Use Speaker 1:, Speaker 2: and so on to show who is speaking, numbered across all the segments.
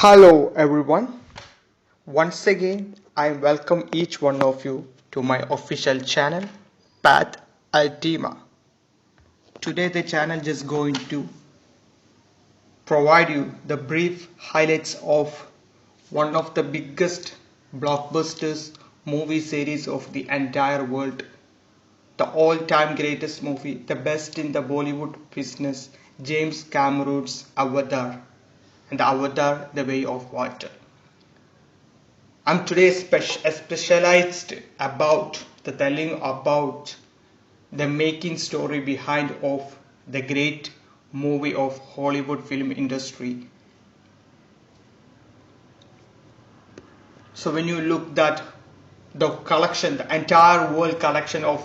Speaker 1: Hello everyone. Once again, I welcome each one of you to my official channel, Path Ultima. Today the channel just going to provide you the brief highlights of one of the biggest blockbusters movie series of the entire world. The all-time greatest movie, the best in the Bollywood business, James Cameron's Avatar and Avatar The Way of Water. I'm today specialized about the telling about the making story behind of the great movie of Hollywood film industry. So when you look at the collection, the entire world collection of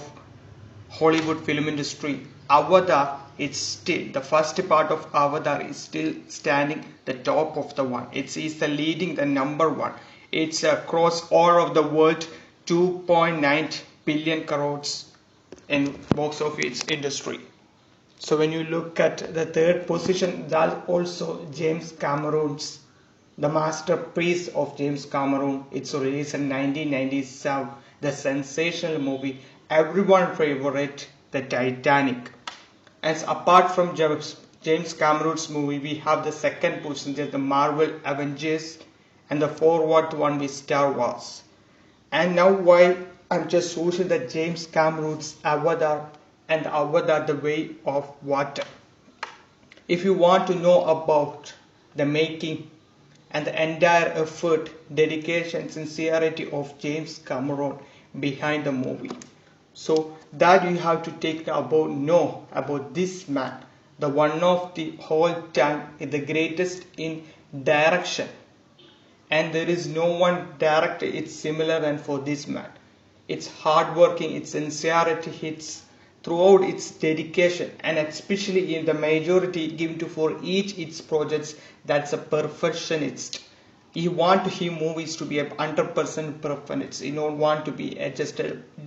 Speaker 1: Hollywood film industry, Avatar is still the first part of Avatar is still standing the top of the one. It is the leading the number one. It's across all of the world 2.9 billion crores in box office industry. So when you look at the third position, that also James Cameron's the masterpiece of James Cameron. It's released in 1997, the sensational movie, everyone favorite, the Titanic. As apart from James Cameron's movie, we have the second position, the Marvel Avengers, and the forward one with Star Wars. And now while I'm just showing the James Cameron's Avatar and Avatar The Way of Water. If you want to know about the making and the entire effort, dedication, sincerity of James Cameron behind the movie, so that you have to take know about this man, the one of the whole time, the greatest in direction, and there is no one director it's similar and for this man. It's hardworking, its sincerity, it's throughout its dedication, and especially in the majority given to for each its projects. That's a perfectionist. He want his movies to be 100% perfect. He don't want to be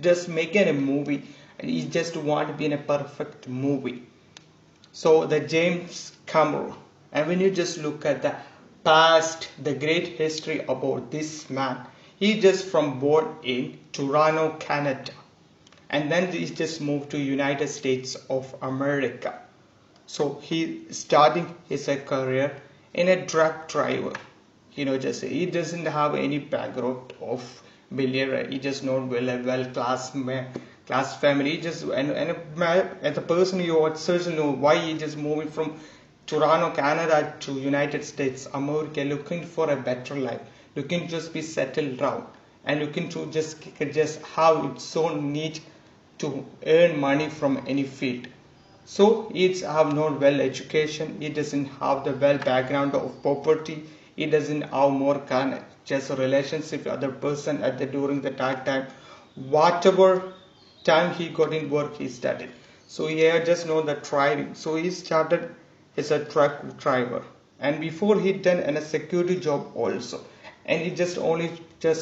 Speaker 1: just making a movie. He just want to be in a perfect movie. So the James Cameron, and when you just look at the past, the great history about this man, he just from born in Toronto, Canada, and then he just moved to United States of America. So he starting his career in a truck driver. Just he doesn't have any background of billionaire. He just not well class family. He just and the person you would certainly know why he just moving from Toronto, Canada to United States, America, looking for a better life, looking to just be settled down, and looking to just have its own need to earn money from any field. So he have no well education, he doesn't have the well background of poverty, he doesn't have more kind just a relationship with other person at the during the time. Whatever time he got in work he started. So he had just know the driving. So he started as a truck driver. And before he done a security job also. And he just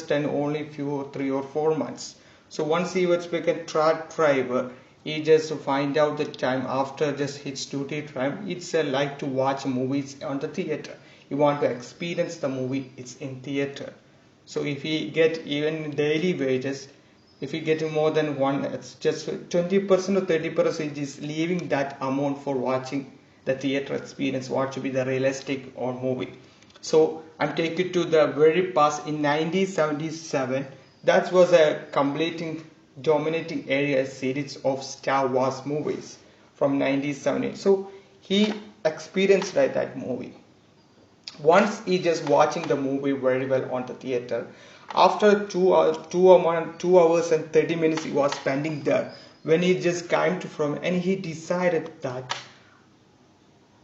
Speaker 1: done only few 3 or 4 months. So once he was become truck driver, he just find out the time after just his duty time, it's like to watch movies on the theater. You want to experience the movie, it's in theater. So if he get even daily wages, if he get more than one, it's just 20% or 30% is leaving that amount for watching the theater experience, what should be the realistic or movie. So I'm taking to the very past in 1977. That was a completing dominating area series of Star Wars movies from 1970. So he experienced that movie. Once he just watching the movie very well on the theater. After 2 hours, 2 hours and 30 minutes he was spending there. When he just came to from and he decided that,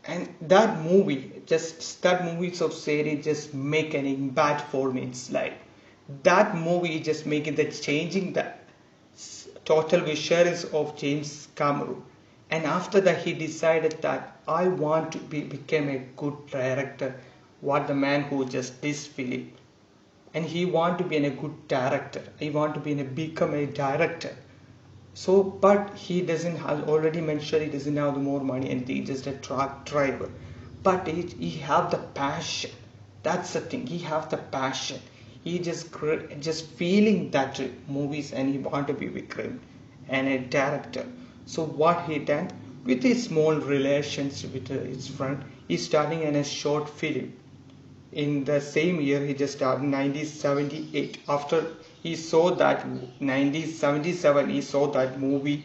Speaker 1: and that movie of series just make an impact for me in its life. That movie just making the changing the total visuals of James Cameron. And after that he decided that I want to become a good director. What the man who just this Philip, and he want to be a good director. He want to become a director. So, but he doesn't have already mentioned he doesn't have more money and he's just a truck driver. But he have the passion. That's the thing. He have the passion. He just feeling that movies, and he want to be Vikram and a director. So what he done with his small relations with his friend, he's starting in a short film. In the same year, he just started 1978. After he saw that 1977, he saw that movie.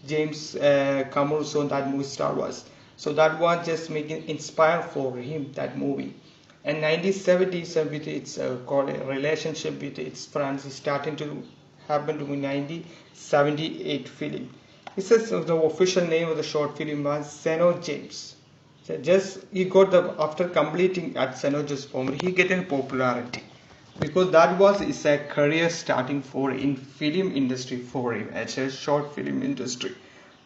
Speaker 1: James Cameron saw that movie Star Wars. So that was just making inspire for him that movie. And 1970s with its relationship with its friends is starting to happen to 1978 film. It says the official name of the short film was Seno James. So just he got the after completing at Seno James form, he get in popularity because that was is a career starting for in film industry for him as a short film industry.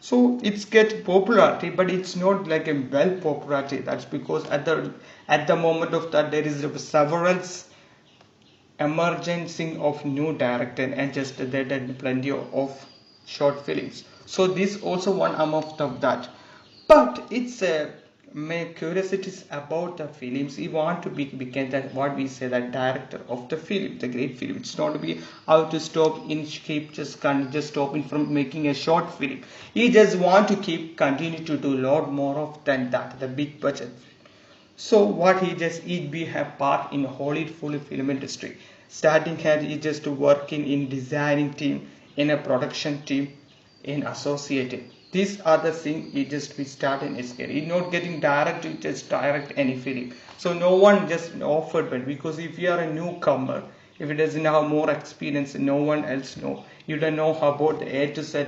Speaker 1: So it's get popularity, but it's not like a well popularity. That's because at the moment of that there is several emerging of new director and just there did plenty of short films. So this also one among of that, but it's a my curiosities about the films. You want to become that what we say that director of the film, the great film. It's not to be how to stop in keep just can't just stopping from making a short film. He just want to keep continue to do a lot more of than that the big budget. So what he just he be a part in Hollywood full film industry. Starting had he just working in designing team, in a production team, in associated. These are the things he just we start in his career. He not getting direct to just direct any film. So no one just offered but because if you are a newcomer, if it doesn't have more experience, no one else know. You don't know about the A to Z,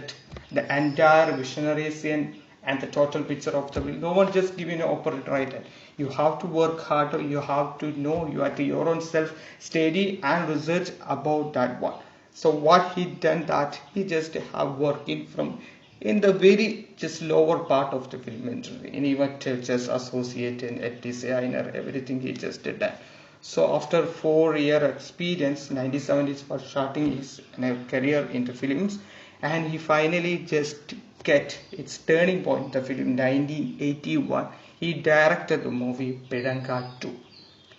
Speaker 1: the entire visionaries and the total picture of the film. No one just give you an operator. You have to work harder. You have to know. You have to your own self study and research about that one. So what he done that he just have working from in the very just lower part of the film industry, and even just associate and designer everything he just did that. So after 4 year experience, 1970s for starting his career into films, and he finally just get its turning point. The film 1981, he directed the movie Pedanga 2.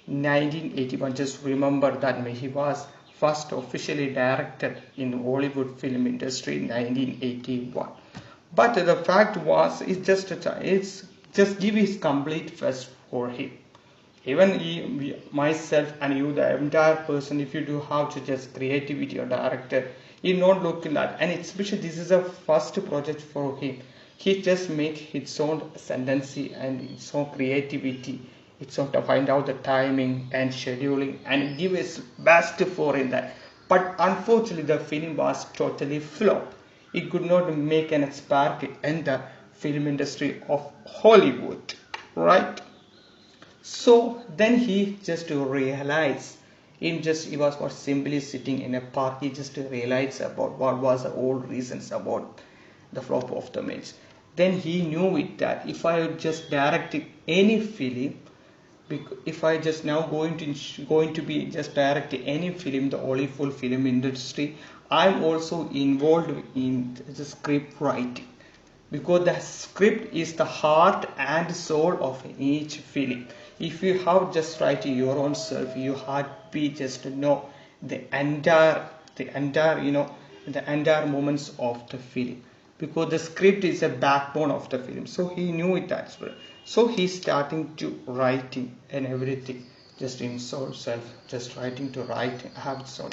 Speaker 1: 1981, just remember that he was first officially directed in Hollywood film industry in 1981. But the fact was, it's just give his complete first for him. Even myself and you, the entire person, if you do how to just creativity or director, you not looking at, and especially this is a first project for him. He just make his own tendency and his own creativity. It's sort of find out the timing and scheduling and give his best for in that. But unfortunately, the film was totally flop. It could not make an spark in the film industry of Hollywood, right? So then he just realized he was not simply sitting in a park. He just realized about what was the old reasons about the flop of the match. Then he knew it that if I just direct any film, if I just now going to be just direct any film, the Hollywood film industry, I'm also involved in the script writing because the script is the heart and soul of each film. If you have just writing your own self, you have to be just to know the entire the entire moments of the film because the script is a backbone of the film. So he knew it as well. So he's starting to writing and everything just in self, just writing to write have soul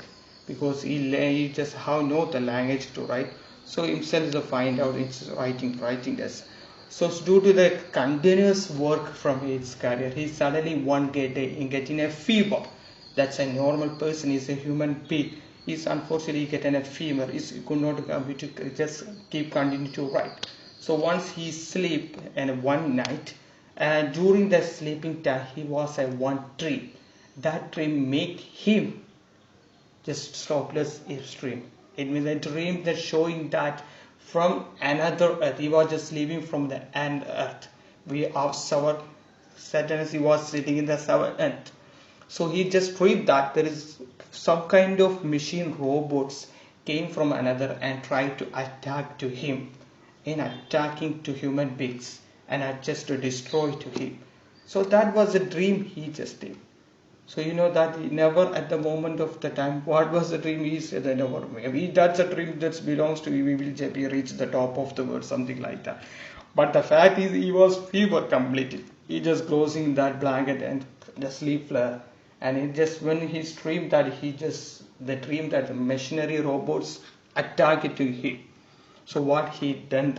Speaker 1: because he just how know the language to write. So himself to find out it's writing this. So due to the continuous work from his career, he suddenly one day getting a fever. That's a normal person, is a human being. He's unfortunately getting a fever. He could not to just keep continue to write. So once he sleep and one night, and during the sleeping time, he was a one dream. That dream make him just stopless extreme. It means a dream that showing that from another earth, he was just living from the end earth. We are our Saturn, he was sitting in the seventh earth. So he just dreamed that there is some kind of machine robots came from another and tried to attack to him in attacking to human beings and had just to destroy to him. So that was a dream he just did. So you know that he never at the moment of the time what was the dream, he said I never, maybe that's a dream that belongs to you, we will be reach the top of the world, something like that. But the fact is he was fever completely. He just closing that blanket and the sleep flare. And it just when he dreamed that he just the dream that the machinery robots attack it to him. So what he done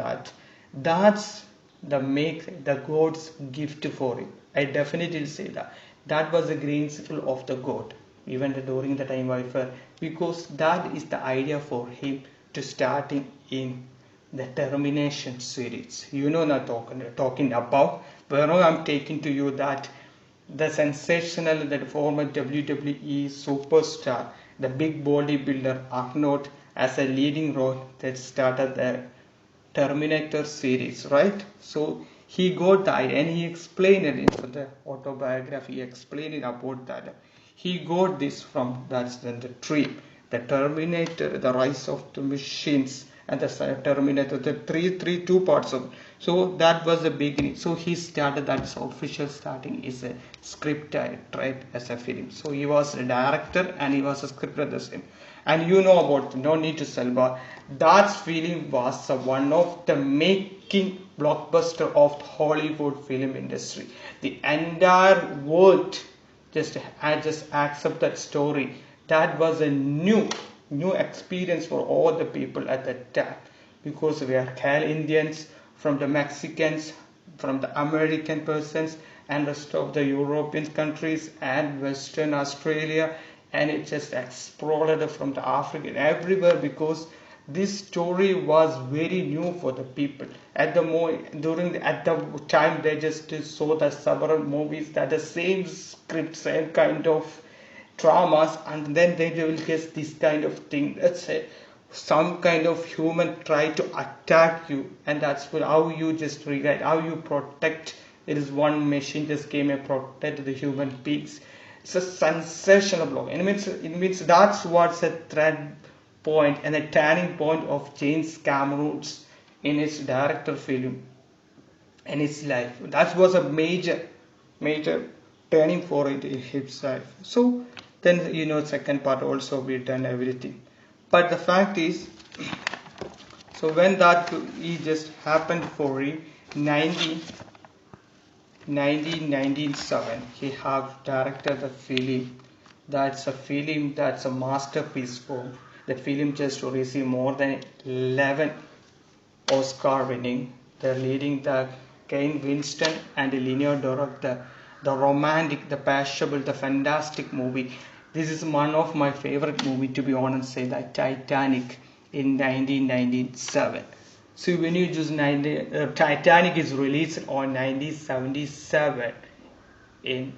Speaker 1: that's the make the God's gift for him. I definitely say that. That was the principle of the God, even during the time of because that is the idea for him to starting in the Termination series. You know not talking about, but now I'm taking to you that the sensational that former WWE superstar, the big bodybuilder Arnold, as a leading role that started the Terminator series, right? So he got that and he explained it in the autobiography. He explained it about that. He got this from that's the dream, the Terminator, the rise of the machines, and the Terminator, the two parts of. So that was the beginning. So he started that's official starting is a script right as a film. So he was a director and he was a scripter the same. And you know about no need to sell, but that film was one of the making blockbuster of Hollywood film industry. The entire world just accept that story. That was a new experience for all the people at that time, because we are Cal Indians, from the Mexicans, from the American persons, and rest of the European countries and Western Australia, and it just exploded from the African everywhere, because this story was very new for the people at the time. They just saw the several movies that the same script, same kind of traumas, and then they will get this kind of thing. Let's say some kind of human try to attack you, and that's how you just regret, how you protect. There is one machine just came and protect the human beings. It's a sensational block. And it means that's what's a thread point and a turning point of James Cameron's in his director film in his life. That was a major turning for it in his life. So then second part also we done everything. But the fact is, so when that he just happened for him 1997, he have directed the film. That's a film that's a masterpiece for the film, just to receive more than 11 Oscar winning. They're leading the Kane Winston and Leonardo DiCaprio, the romantic, the passionate, the fantastic movie. This is one of my favorite movie, to be honest. Say that Titanic in 1997. So when you just Titanic is released on 1977 in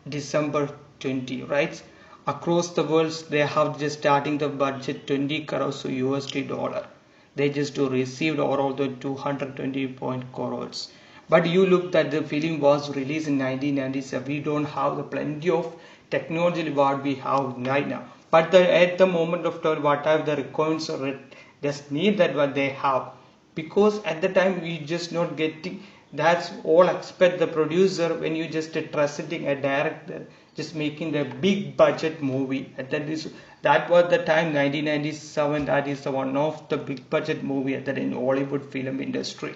Speaker 1: December 20, right? Across the world, they have just starting the budget 20 crores USD dollar. They just received overall the 220 crores. But you look that the film was released in 1997. We don't have the plenty of technology what we have right now. But at the moment of time, whatever the requirements are, just need that what they have. Because at the time we just not getting, that's all expect the producer when you just trusting a director just making the big budget movie. That was the time 1997. That is one of the big budget movie at that in Hollywood film industry.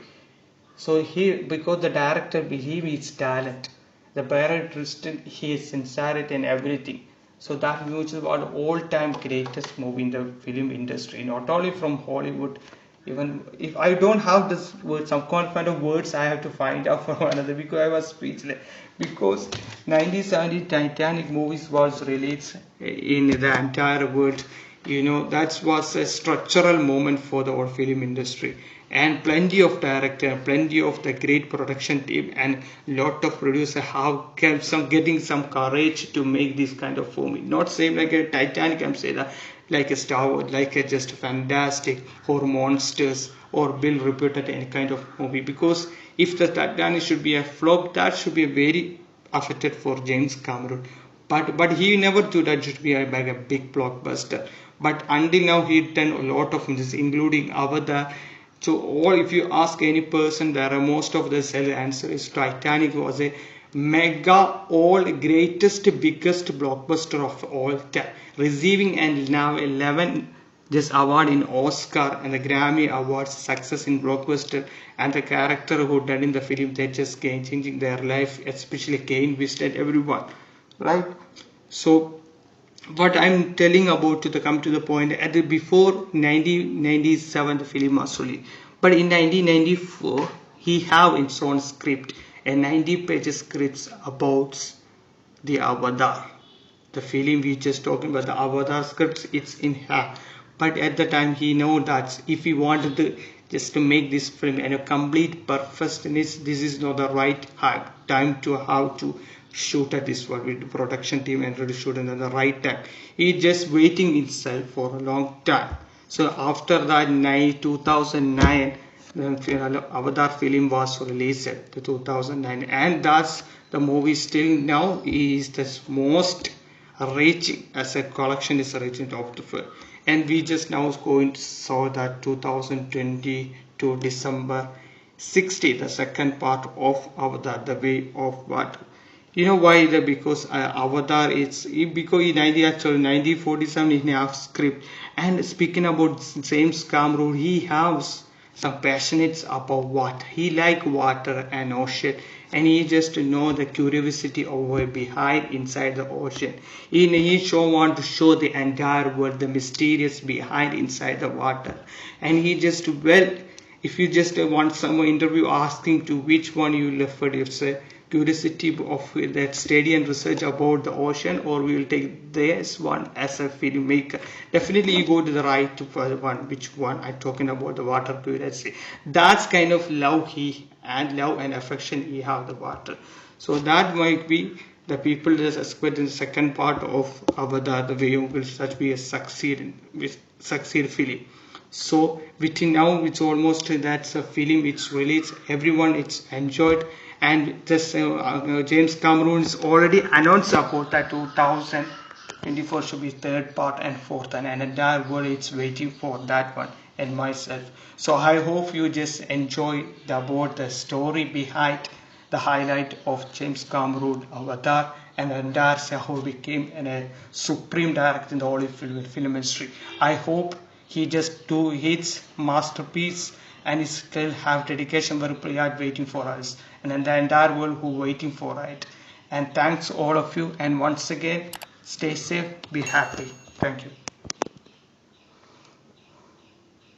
Speaker 1: So here, because the director believe his talent, the director his sincerity and everything. So that music is one all-time greatest movie in the film industry, not only from Hollywood. Even if I don't have this word, some kind of words I have to find out from another, because I was speechless. Because 1970 Titanic movies was released in the entire world. That was a structural moment for the whole film industry. And plenty of director, plenty of the great production team, and lot of producers have kept getting some courage to make this kind of movie. Not same like a Titanic, I'm saying that, like a Star Wars, like a just fantastic or monsters or Bill reputed any kind of movie. Because if the Titanic should be a flop, that should be a very affected for James Cameron. But he never thought that should be like a big blockbuster. But until now he done a lot of movies, including Avatar. So, or if you ask any person, there are most of the answer is Titanic was mega all greatest biggest blockbuster of all time, receiving and now 11 this award in Oscar and the Grammy Awards, success in blockbuster, and the character who done in the film, they just changing their life, especially Kane visited everyone, right? So what I'm telling about to come to the point, at the before 1997 the film was released, but in 1994 he have in his own script a 90 pages scripts about the Avatar, the film we just talking about, the Avatar scripts, it's in here. But at the time he know that if he wanted to just to make this film and a complete perfectionist, this is not the right time to how to shoot at this one with the production team and to shoot at the right time. He just waiting himself for a long time. So after that 2009 the Avatar film was released, the 2009, and that's the movie still now is the most reaching as a collection is reaching top to 4. And we just now going to saw that 2020 to December 60 the second part of Avatar, the way of water. You know why? Because Avatar it's because in 1947 he have script, and speaking about James Cameron, he has some passionate about water. He like water and ocean, and he just know the curiosity over behind inside the ocean. He want to show the entire world the mysterious behind inside the water, and he just if you just want some interview asking to which one you prefer, it's a curiosity of that study and research about the ocean, or we will take this one as a filmmaker. Definitely you go to the right one, which one I'm talking about, the water curiosity. That's kind of love and affection he have the water. So that might be the people that expect in the second part of Avatar, the way will such be a succeed film. So within now it's almost that's a film which released, everyone it's enjoyed, and this James Cameron is already announced about that 2024 should be third part and fourth, and entire world is waiting for that one and myself. So I hope you just enjoy about the story behind the highlight of James Cameron Avatar, and entire how he became a supreme director in the Hollywood film industry. I hope he just do his masterpiece and he still have dedication very hard waiting for us, and the entire world who waiting for it. And thanks all of you, and once again stay safe, be happy. Thank you.